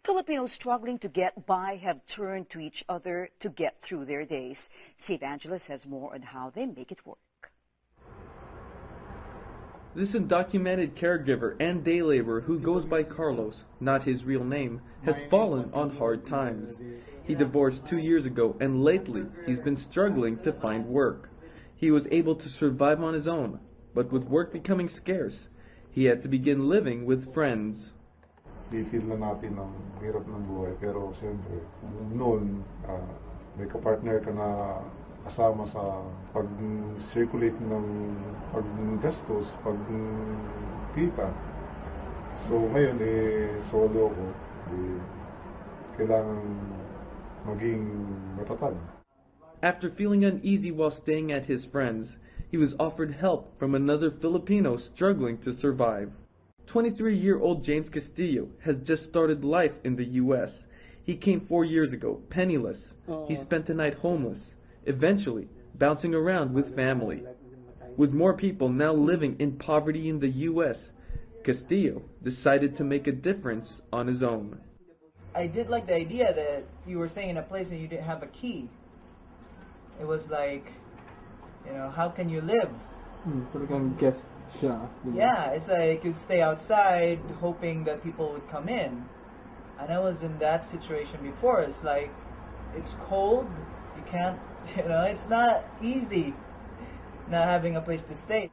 Filipinos struggling to get by have turned to each other to get through their days. Steve Angeles has more on how they make it work. This undocumented caregiver and day laborer who goes by Carlos, not his real name, has fallen on hard times. He divorced 2 years ago and lately he's been struggling to find work. He was able to survive on his own, but with work becoming scarce, he had to begin living with friends. Di-feel na natin ang hirap ng buhay, pero siyempre, noon, may kapartner ka na kasama sa pag-circulate ng pag-gastos, pag-kita. So ngayon, solo ko, kailangan maging matatag. After feeling uneasy while staying at his friends, he was offered help from another Filipino struggling to survive. 23-year-old James Castillo has just started life in the U.S. He came 4 years ago, penniless. He spent a night homeless, eventually bouncing around with family. With more people now living in poverty in the U.S., Castillo decided to make a difference on his own. I did like the idea that you were staying in a place and you didn't have a key. It was like, you know, how can you live? Yeah, it's like you'd stay outside hoping that people would come in. And I was in that situation before. It's like, it's cold, you can't, you know, it's not easy not having a place to stay.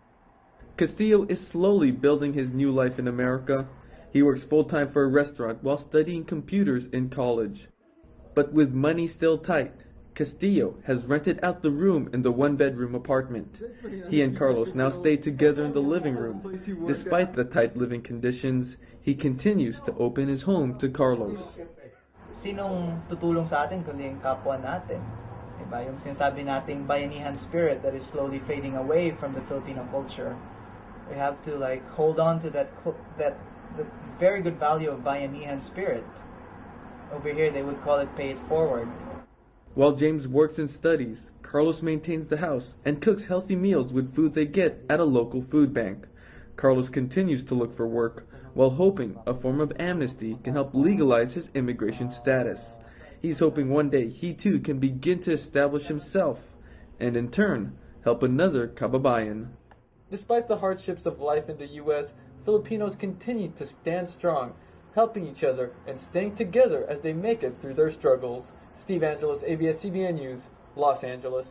Castillo is slowly building his new life in America. He works full-time for a restaurant while studying computers in college. But with money still tight, Castillo has rented out the room in the one-bedroom apartment. He and Carlos now stay together in the living room. Despite the tight living conditions, he continues to open his home to Carlos. Sinong tutulong sa atin kundi yung kapwa natin? Diba? Yung sinasabi nating bayanihan spirit that is slowly fading away from the Filipino culture. We have to like hold on to that the very good value of bayanihan spirit. Over here they would call it pay it forward. While James works and studies, Carlos maintains the house and cooks healthy meals with food they get at a local food bank. Carlos continues to look for work, while hoping a form of amnesty can help legalize his immigration status. He's hoping one day he too can begin to establish himself, and in turn, help another kababayan. Despite the hardships of life in the U.S., Filipinos continue to stand strong, helping each other and staying together as they make it through their struggles. Steve Angeles, ABS-CBN News, Los Angeles.